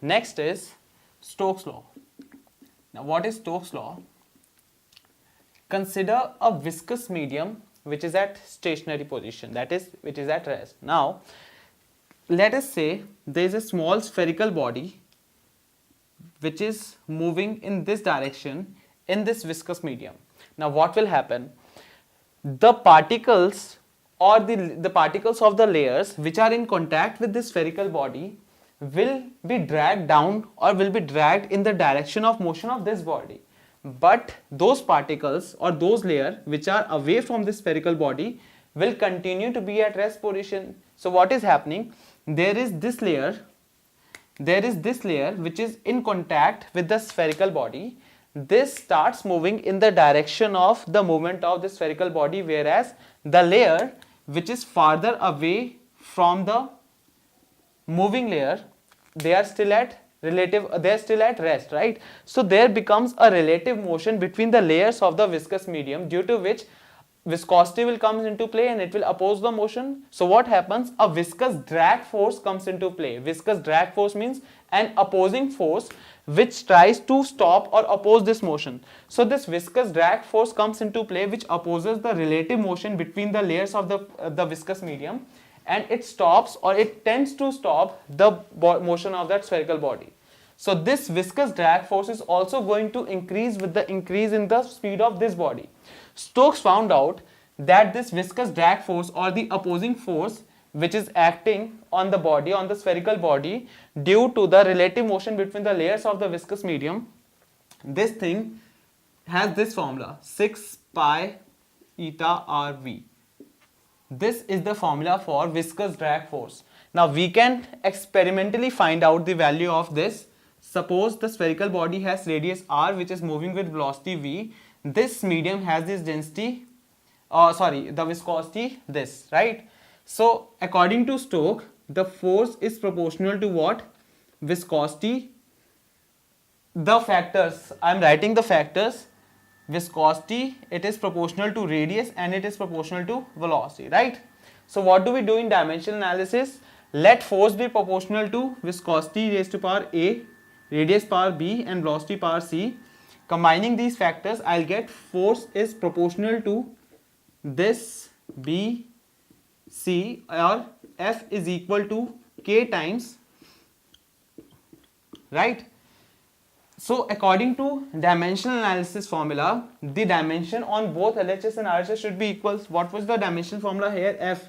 Next is Stokes law. Now what is Stokes law? Consider a viscous medium which is at stationary position, that is, which is at rest. Now let us say there is a small spherical body which is moving in this direction in this viscous medium. Now what will happen? The particles or the particles of the layers which are in contact with this spherical body will be dragged down or will be dragged in the direction of motion of this body. But those particles or those layers which are away from this spherical body will continue to be at rest position. So what is happening? There is this layer which is in contact with the spherical body. This starts moving in the direction of the movement of the spherical body, whereas the layer which is farther away from the moving layer, they are still at rest, right? So there becomes a relative motion between the layers of the viscous medium, due to which viscosity will come into play and it will oppose the motion. So what happens? A viscous drag force comes into play. Viscous drag force means an opposing force which tries to stop or oppose this motion. So this viscous drag force comes into play, which opposes the relative motion between the layers of the viscous medium, and it stops or it tends to stop the motion of that spherical body. So this viscous drag force is also going to increase with the increase in the speed of this body. Stokes found out that this viscous drag force or the opposing force which is acting on the body, on the spherical body, due to the relative motion between the layers of the viscous medium, this thing has this formula 6 pi eta RV. This is the formula for viscous drag force. Now we can experimentally find out the value of this. Suppose the spherical body has radius r which is moving with velocity v. This medium has this density, the viscosity this, right? So according to Stokes, the force is proportional to what? Viscosity. The factors, I am writing the factors. Viscosity, it is proportional to radius and it is proportional to velocity, right? So what do we do in dimensional analysis? Let force be proportional to viscosity raised to power a, radius power b and velocity power c. Combining these factors, I'll get force is proportional to this b, c, or F is equal to k times, right? So according to dimensional analysis formula, the dimension on both LHS and RHS should be equal. What was the dimension formula here? F.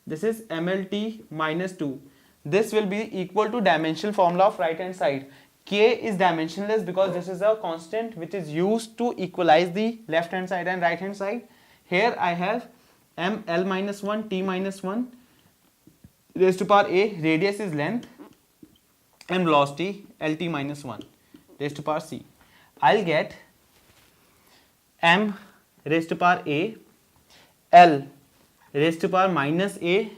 This is MLT minus 2. This will be equal to dimensional formula of right hand side. K is dimensionless because this is a constant which is used to equalize the left hand side and right hand side. Here I have ML minus 1, T minus 1 raised to power a, radius is length, and velocity LT minus 1 raised to power c. I'll get m raised to power a, L raised to power minus a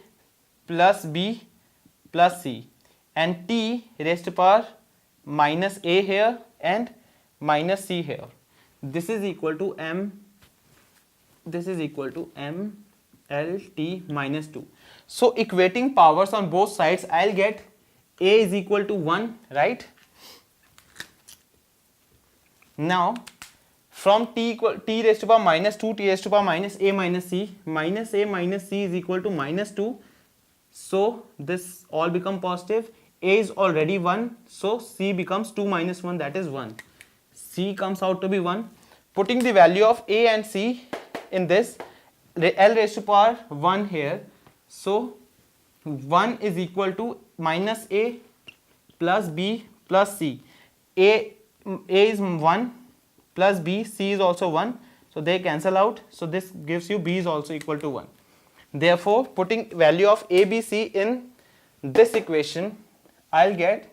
plus b plus c, and t raised to power minus a here and minus c here. This is equal to m. This is equal to m L t minus 2. So equating powers on both sides, I'll get a is equal to 1, right? Now from t raised to power minus 2, t raised to power minus a minus c is equal to minus 2. So this all become positive. A is already 1, so c becomes 2 minus 1, that is 1. C comes out to be 1. Putting the value of a and c in this, L raised to power 1 here, so 1 is equal to minus a plus b plus c. A is 1 plus b, c is also 1, so they cancel out, so this gives you b is also equal to 1. Therefore putting value of a, b, c in this equation, I'll get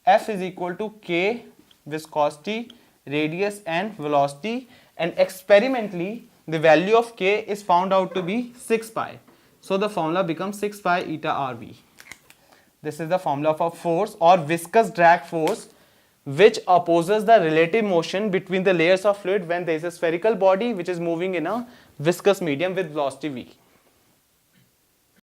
F is equal to k, viscosity, radius and velocity, and experimentally the value of k is found out to be 6 pi. So the formula becomes 6 pi eta RV. This is the formula for force or viscous drag force which opposes the relative motion between the layers of fluid when there is a spherical body which is moving in a viscous medium with velocity v.